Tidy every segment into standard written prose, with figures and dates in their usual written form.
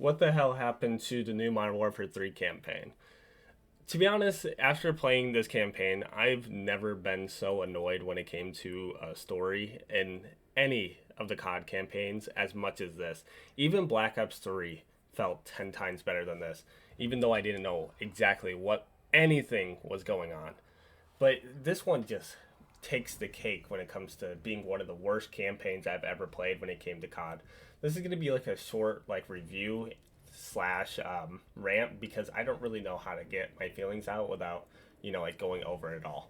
what the hell happened to the new Modern Warfare 3 campaign? To be honest, after playing this campaign, I've never been so annoyed when it came to a story in any of the COD campaigns as much as this. Even Black Ops 3 felt 10 times better than this, even though I didn't know exactly what anything was going on. But this one just takes the cake when it comes to being one of the worst campaigns I've ever played when it came to COD. This is going to be like a short review slash rant because I don't really know how to get my feelings out without going over it all.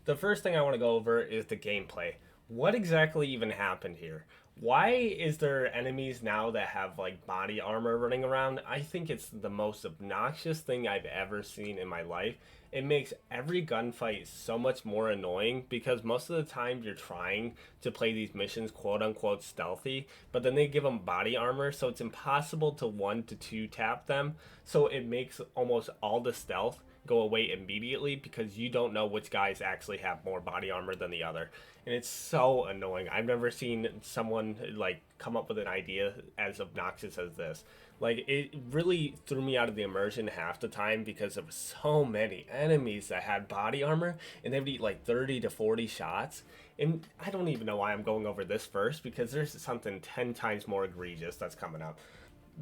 The first thing I want to go over is the gameplay. What exactly even happened here? Why is there enemies now that have body armor running around? I think it's the most obnoxious thing I've ever seen in my life. It makes every gunfight so much more annoying because most of the time you're trying to play these missions quote unquote stealthy, but then they give them body armor, so it's impossible to one to two tap them. So it makes almost all the stealth go away immediately because you don't know which guys actually have more body armor than the other. And it's so annoying. I've never seen someone come up with an idea as obnoxious as this. It really threw me out of the immersion half the time because there was so many enemies that had body armor and they would eat 30 to 40 shots. And I don't even know why I'm going over this first because there's something 10 times more egregious that's coming up.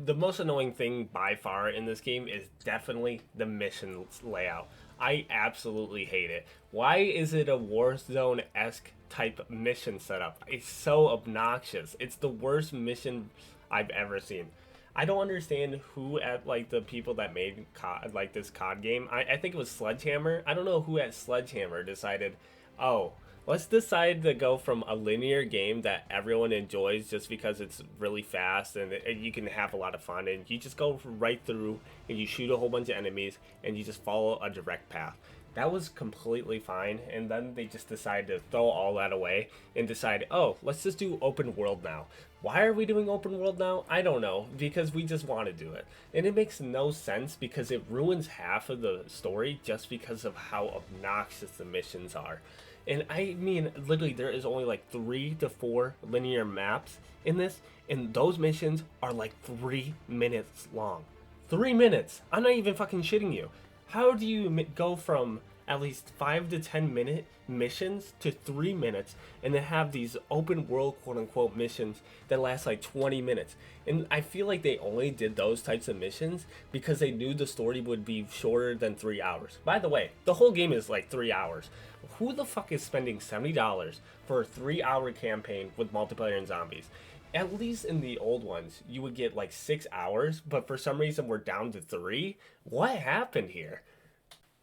The most annoying thing by far in this game is definitely the mission layout. I absolutely hate it. Why is it a Warzone-esque type mission setup? It's so obnoxious. It's the worst mission I've ever seen. I don't understand who at the people that made COD, this COD game. I think it was Sledgehammer. I don't know who at Sledgehammer decided, oh, let's decide to go from a linear game that everyone enjoys just because it's really fast and you can have a lot of fun, and you just go right through and you shoot a whole bunch of enemies and you just follow a direct path. That was completely fine, and then they just decided to throw all that away and decide, oh, let's just do open world now. Why are we doing open world now? I don't know, because we just want to do it. And it makes no sense because it ruins half of the story just because of how obnoxious the missions are. And I mean, literally, there is only 3 to 4 linear maps in this, and those missions are 3 minutes long. 3 minutes! I'm not even fucking shitting you. How do you go from at least 5 to 10 minute missions to 3 minutes and then have these open world quote unquote missions that last 20 minutes? And I feel like they only did those types of missions because they knew the story would be shorter than 3 hours. By the way, the whole game is 3 hours. Who the fuck is spending $70 for a 3 hour campaign with multiplayer and zombies? At least in the old ones, you would get 6 hours, but for some reason we're down to 3. What happened here?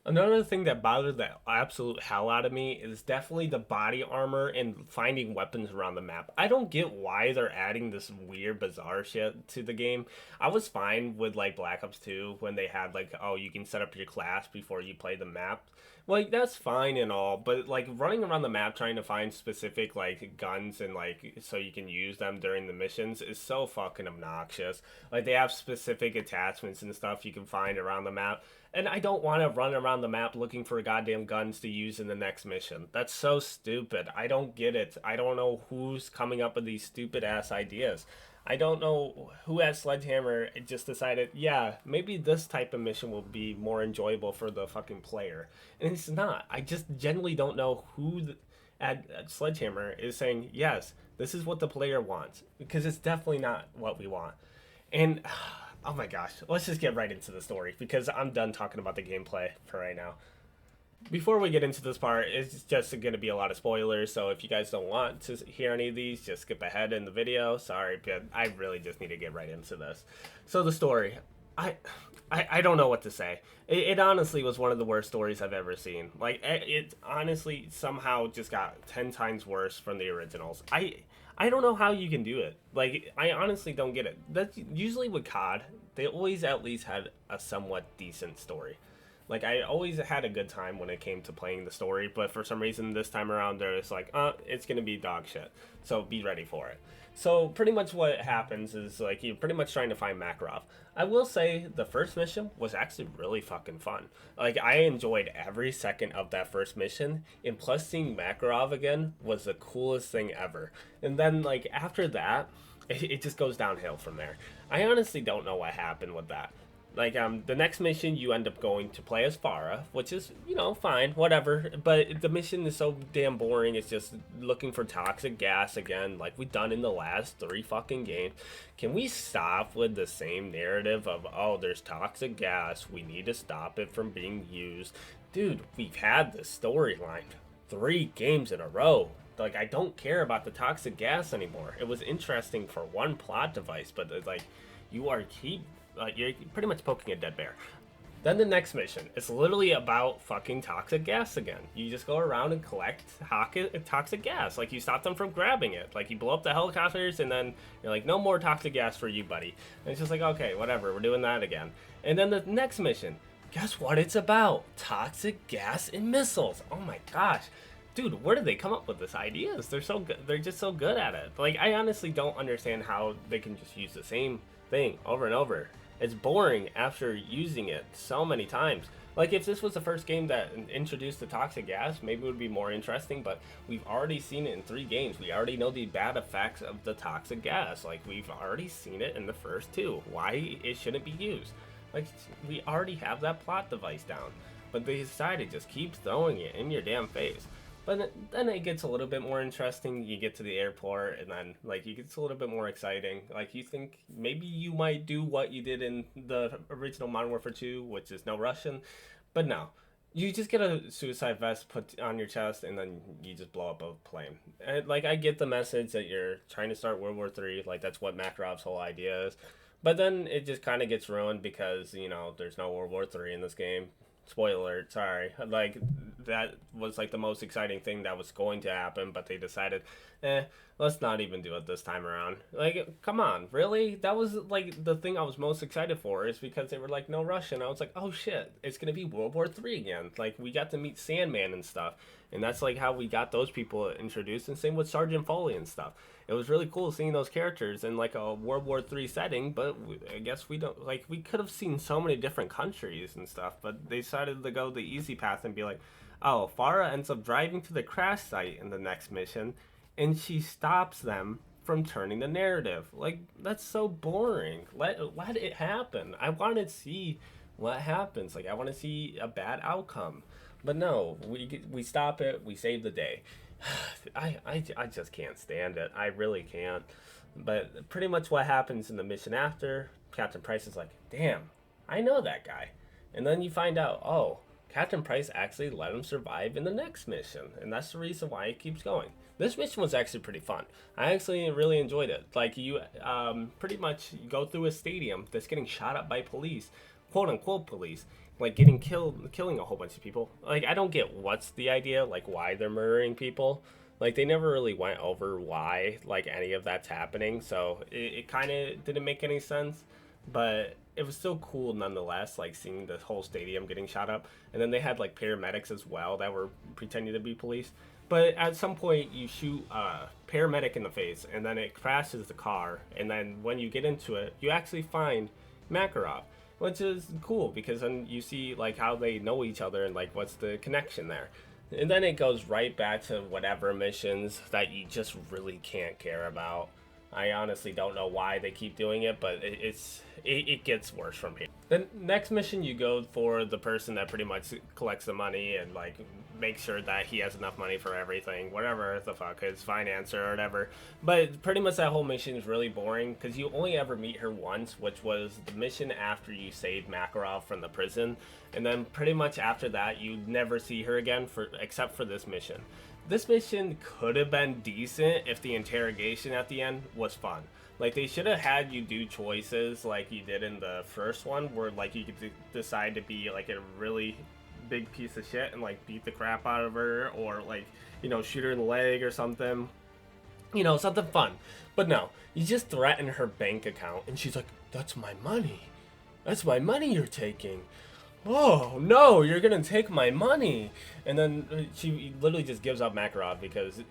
Another thing that bothered the absolute hell out of me is definitely the body armor and finding weapons around the map. I don't get why they're adding this weird, bizarre shit to the game. I was fine with Black Ops 2 when they had oh, you can set up your class before you play the map. That's fine and all, but running around the map trying to find specific guns and so you can use them during the missions is so fucking obnoxious. They have specific attachments and stuff you can find around the map. And I don't want to run around the map looking for goddamn guns to use in the next mission. That's so stupid. I don't get it. I don't know who's coming up with these stupid ass ideas. I don't know who at Sledgehammer just decided, yeah, maybe this type of mission will be more enjoyable for the fucking player. And it's not. I just genuinely don't know who at Sledgehammer is saying, yes, this is what the player wants. Because it's definitely not what we want. And oh my gosh, let's just get right into the story because I'm done talking about the gameplay for right now. Before we get into this part, it's just going to be a lot of spoilers, so if you guys don't want to hear any of these, just skip ahead in the video. Sorry, but I really just need to get right into this. So the story, I don't know what to say. It honestly was one of the worst stories I've ever seen. It honestly somehow just got 10 times worse from the originals. I don't know how you can do it. I honestly don't get it. That's usually with COD, they always at least had a somewhat decent story. I always had a good time when it came to playing the story, but for some reason this time around they're just it's gonna be dog shit. So be ready for it. So pretty much what happens is you're pretty much trying to find Makarov. I will say the first mission was actually really fucking fun. I enjoyed every second of that first mission, and plus seeing Makarov again was the coolest thing ever. And then after that, it just goes downhill from there. I honestly don't know what happened with that. Like, the next mission you end up going to play as Farah, which is, fine, whatever. But the mission is so damn boring. It's just looking for toxic gas again, like we've done in the last 3 fucking games. Can we stop with the same narrative of, oh, there's toxic gas, we need to stop it from being used? Dude, we've had this storyline 3 games in a row. Like, I don't care about the toxic gas anymore. It was interesting for one plot device, but like, you're pretty much poking a dead bear. Then the next mission, it's literally about fucking toxic gas again. You just go around and collect toxic gas. Like, you stop them from grabbing it. Like, you blow up the helicopters, and then you're like, no more toxic gas for you, buddy. And it's just like, okay, whatever, we're doing that again. And then the next mission, guess what it's about? Toxic gas and missiles. Oh my gosh. Dude, where did they come up with this ideas? They're so good. They're just so good at it. Like, I honestly don't understand how they can just use the same thing over and over. It's boring after using it so many times. Like, if this was the first game that introduced the toxic gas, maybe it would be more interesting, but we've already seen it in 3 games. We already know the bad effects of the toxic gas. Like, we've already seen it in the first 2. Why it shouldn't be used? Like, we already have that plot device down. But they decided to just keep throwing it in your damn face. But then it gets a little bit more interesting. You get to the airport, and then, like, it gets a little bit more exciting. Like, you think maybe you might do what you did in the original Modern Warfare 2, which is no Russian. But no. You just get a suicide vest put on your chest, and then you just blow up a plane. And, like, I get the message that you're trying to start World War III. Like, that's what Makarov's whole idea is. But then it just kind of gets ruined because, there's no World War III in this game. Spoiler alert, sorry. Like, that was like the most exciting thing that was going to happen, but they decided, let's not even do it this time around. Like, come on, really? That was like the thing I was most excited for, is because they were like, no Russian. I was like, oh shit, it's gonna be World War III again. Like, we got to meet Sandman and stuff, and that's like how we got those people introduced, and same with Sergeant Foley and stuff. It was really cool seeing those characters in like a World War III setting, but I guess we don't, like, we could have seen so many different countries and stuff, but they decided to go the easy path and be like, oh, Farah ends up driving to the crash site in the next mission, and she stops them from turning the narrative. Like, that's so boring. Let it happen. I want to see what happens. Like, I want to see a bad outcome. But no, we stop it. We save the day. I just can't stand it. I really can't. But pretty much what happens in the mission after, Captain Price is like, damn, I know that guy. And then you find out, oh, Captain Price actually let him survive in the next mission. And that's the reason why it keeps going. This mission was actually pretty fun. I actually really enjoyed it. Like, you pretty much go through a stadium that's getting shot up by police, quote unquote police, like getting killing a whole bunch of people. Like, I don't get what's the idea, like why they're murdering people. Like, they never really went over why, like, any of that's happening. So it kind of didn't make any sense. But it was still cool nonetheless, like seeing the whole stadium getting shot up. And then they had like paramedics as well that were pretending to be police. But at some point you shoot a paramedic in the face, and then it crashes the car. And then when you get into it, you actually find Makarov, which is cool because then you see like how they know each other and like what's the connection there. And then it goes right back to whatever missions that you just really can't care about. I honestly don't know why they keep doing it, but it gets worse from here. The next mission, you go for the person that pretty much collects the money and like makes sure that he has enough money for everything, whatever the fuck, his financer or whatever. But pretty much that whole mission is really boring because you only ever meet her once, which was the mission after you saved Makarov from the prison, and then pretty much after that you never see her again except for this mission. This mission could have been decent if the interrogation at the end was fun. Like, they should have had you do choices like you did in the first one, where like you could decide to be like a really big piece of shit and like beat the crap out of her, or like, shoot her in the leg or something. Something fun. But no, you just threaten her bank account and she's like, that's my money. That's my money you're taking. Oh no, you're gonna take my money. And then she literally just gives up Makarov because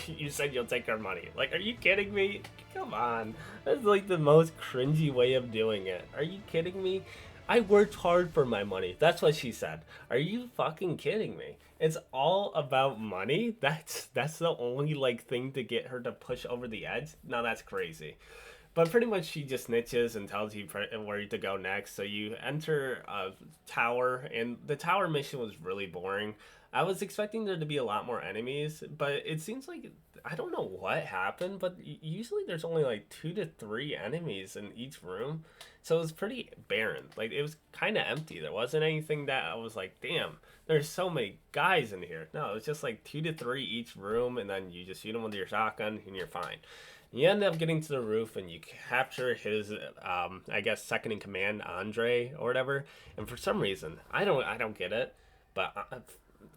you said you'll take her money. Like, are you kidding me? Come on, that's like the most cringy way of doing it. Are you kidding me? I worked hard for my money. That's what she said. Are you fucking kidding me? It's all about money. That's the only like thing to get her to push over the edge. Now that's crazy. But pretty much she just snitches and tells you where to go next. So you enter a tower, and the tower mission was really boring. I was expecting there to be a lot more enemies, but it seems like I don't know what happened, but usually there's only like 2 to 3 enemies in each room. So it was pretty barren. Like it was kind of empty. There wasn't anything that I was like, damn, there's so many guys in here. No, it was just like 2 to 3 each room, and then you just shoot them with your shotgun, and you're fine. You end up getting to the roof and you capture his, I guess, second in command, Andre or whatever. And for some reason, I don't get it, but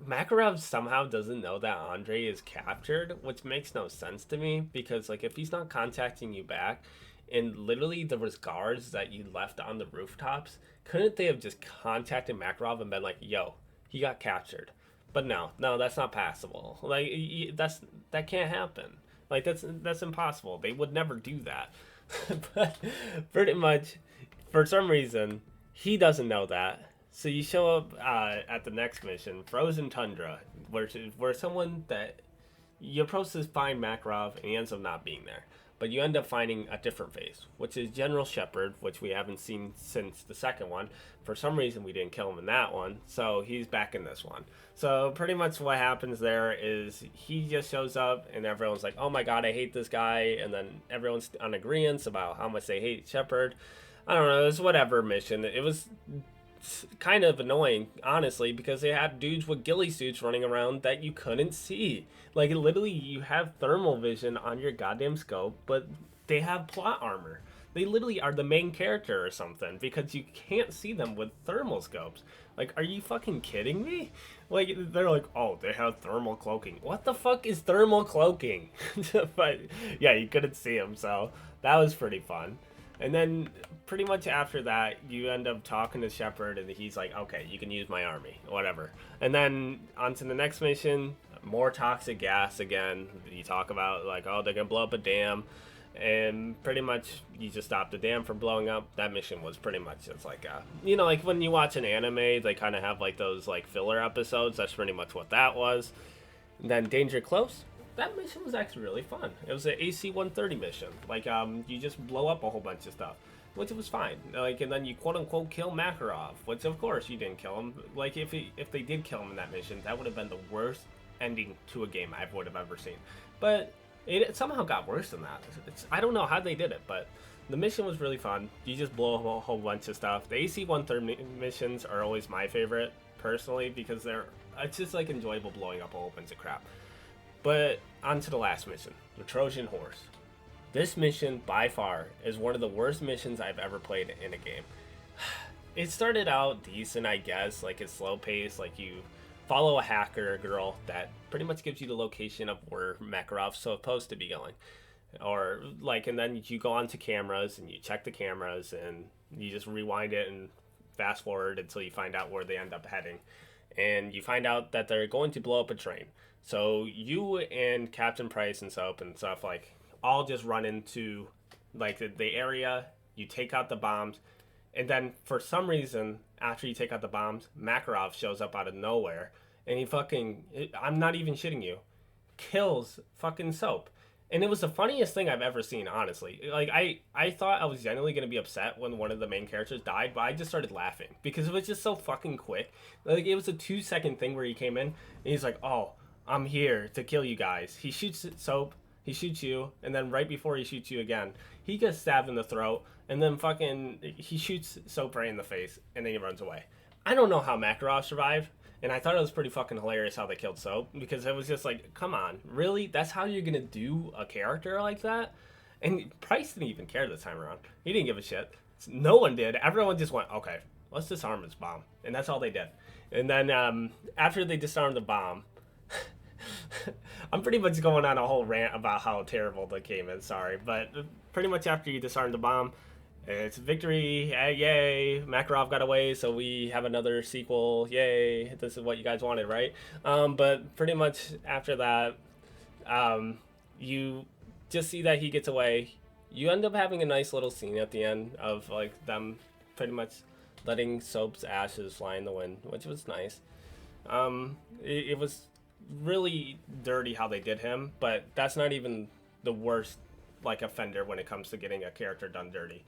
Makarov somehow doesn't know that Andre is captured, which makes no sense to me because, like, if he's not contacting you back, and literally there was guards that you left on the rooftops, couldn't they have just contacted Makarov and been like, "Yo, he got captured"? But no, that's not passable. Like, that can't happen. Like that's impossible. They would never do that. But pretty much, for some reason, he doesn't know that. So you show up at the next mission, Frozen Tundra, where someone that you're supposed to find Makarov, and he ends up not being there. But you end up finding a different face, which is General Shepard, which we haven't seen since the second one. For some reason, we didn't kill him in that one, so he's back in this one. So pretty much what happens there is he just shows up, and everyone's like, "Oh my god, I hate this guy," and then everyone's on agreement about how much they hate Shepard. I don't know, it was whatever mission. It was kind of annoying, honestly, because they had dudes with ghillie suits running around that you couldn't see. Like, literally, you have thermal vision on your goddamn scope, but they have plot armor. They literally are the main character or something because you can't see them with thermal scopes. Like, are you fucking kidding me? Like, they're like, oh, they have thermal cloaking. What the fuck is thermal cloaking? But yeah, you couldn't see them, so that was pretty fun. And then pretty much after that, you end up talking to Shepard, and he's like, okay, you can use my army, whatever. And then on to the next mission, more toxic gas again. You talk about, like, oh, they're going to blow up a dam. And pretty much you just stop the dam from blowing up. That mission was pretty much just like, like when you watch an anime, they kind of have like those like filler episodes. That's pretty much what that was. And then Danger Close. That mission was actually really fun. It was an AC-130 mission. Like, you just blow up a whole bunch of stuff, which was fine. Like, and then you quote-unquote kill Makarov, which of course you didn't kill him. Like, if they did kill him in that mission, that would have been the worst ending to a game I would have ever seen. But it somehow got worse than that. I don't know how they did it, but the mission was really fun. You just blow up a whole bunch of stuff. The AC-130 missions are always my favorite, personally, because it's just like enjoyable blowing up a whole bunch of crap. But on to the last mission, the Trojan Horse. This mission, by far, is one of the worst missions I've ever played in a game. It started out decent, I guess, like it's slow paced, like you follow a hacker girl that pretty much gives you the location of where Makarov's supposed to be going. Or, like, and then you go onto cameras and you check the cameras and you just rewind it and fast forward until you find out where they end up heading. And you find out that they're going to blow up a train. So you and Captain Price and Soap and stuff, like, all just run into, like, the area. You take out the bombs. And then, for some reason, after you take out the bombs, Makarov shows up out of nowhere. And he fucking, I'm not even shitting you, kills fucking Soap. And it was the funniest thing I've ever seen, honestly. Like, I thought I was genuinely going to be upset when one of the main characters died, but I just started laughing. Because it was just so fucking quick. Like, it was a 2-second thing where he came in, and he's like, oh, I'm here to kill you guys. He shoots Soap, he shoots you, and then right before he shoots you again, he gets stabbed in the throat, and then fucking, he shoots Soap right in the face, and then he runs away. I don't know how Makarov survived, and I thought it was pretty fucking hilarious how they killed Soap, because it was just like, come on, really? That's how you're gonna do a character like that? And Price didn't even care this time around. He didn't give a shit. No one did. Everyone just went, okay, let's disarm this bomb. And that's all they did. And then after they disarmed the bomb, I'm pretty much going on a whole rant about how terrible the game is, sorry. But pretty much after you disarm the bomb, it's victory, yay, Makarov got away, so we have another sequel, yay, this is what you guys wanted, right? But pretty much after that, you just see that he gets away. You end up having a nice little scene at the end of, like, them pretty much letting Soap's ashes fly in the wind, which was nice. It was really dirty how they did him, but that's not even the worst like offender when it comes to getting a character done dirty.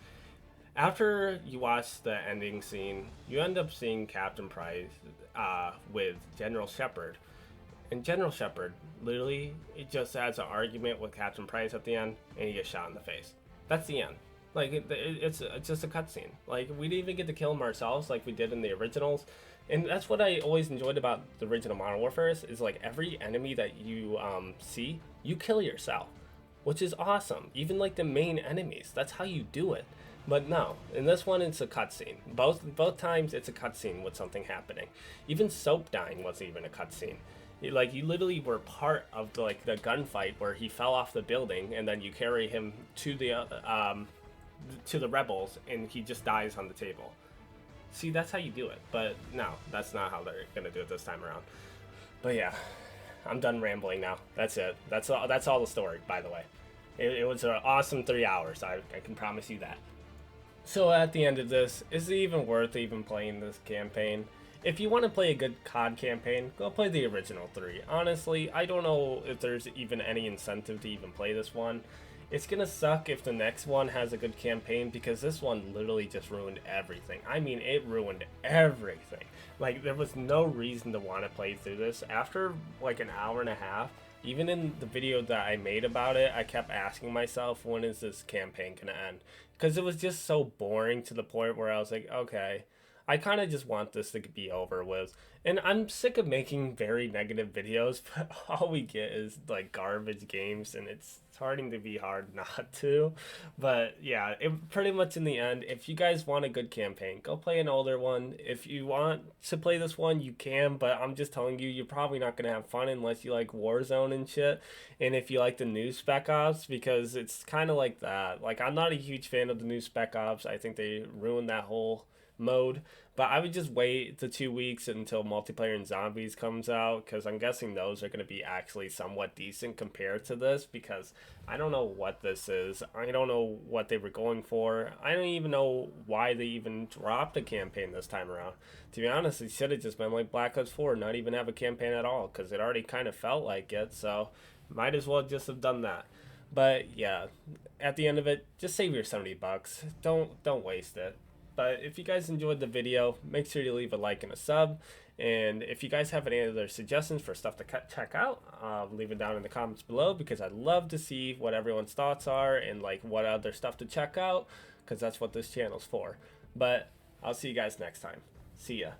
After you watch the ending scene, you end up seeing Captain Price with General Shepard. And General Shepard, literally, it just has an argument with Captain Price at the end, and he gets shot in the face. That's the end. Like, it's just a cutscene. Like, we didn't even get to kill him ourselves like we did in the originals. And that's what I always enjoyed about the original Modern Warfare is like every enemy that you see, you kill yourself, which is awesome. Even like the main enemies, that's how you do it. But no, in this one it's a cutscene. Both times it's a cutscene with something happening. Even Soap dying wasn't even a cutscene. Like you literally were part of the gunfight where he fell off the building, and then you carry him to the rebels, and he just dies on the table. See, that's how you do it. But no, that's not how they're gonna do it this time around. But yeah, I'm done rambling now. That's it. That's all the story, by the way. It was an awesome 3 hours. I can promise you that. So at the end of this, is it even worth even playing this campaign? If you want to play a good COD campaign, go play the original 3. Honestly, I don't know if there's even any incentive to even play this one. It's gonna suck if the next one has a good campaign, because this one literally just ruined everything. I mean, it ruined everything. Like, there was no reason to want to play through this. After like an hour and a half, even in the video that I made about it, I kept asking myself, when is this campaign gonna end? Because it was just so boring to the point where I was like, okay, I kind of just want this to be over with. And I'm sick of making very negative videos, but all we get is like garbage games, and it's starting to be hard not to. But yeah, it pretty much in the end, if you guys want a good campaign, go play an older one. If you want to play this one, you can, but I'm just telling you, you're probably not going to have fun unless you like Warzone and shit. And if you like the new Spec Ops, because it's kind of like that. Like, I'm not a huge fan of the new Spec Ops. I think they ruined that whole mode, but I would just wait the 2 weeks until multiplayer and zombies comes out, because I'm guessing those are going to be actually somewhat decent compared to this, because I don't know what this is. I don't know what they were going for. I don't even know why they even dropped a campaign this time around. To be honest, it should have just been like Black Ops 4, not even have a campaign at all, because it already kind of felt like it, so might as well just have done that. But yeah, at the end of it, just save your $70. Don't waste it. But if you guys enjoyed the video, make sure you leave a like and a sub. And if you guys have any other suggestions for stuff to check out, leave it down in the comments below, because I'd love to see what everyone's thoughts are and like what other stuff to check out, because that's what this channel's for. But I'll see you guys next time. See ya.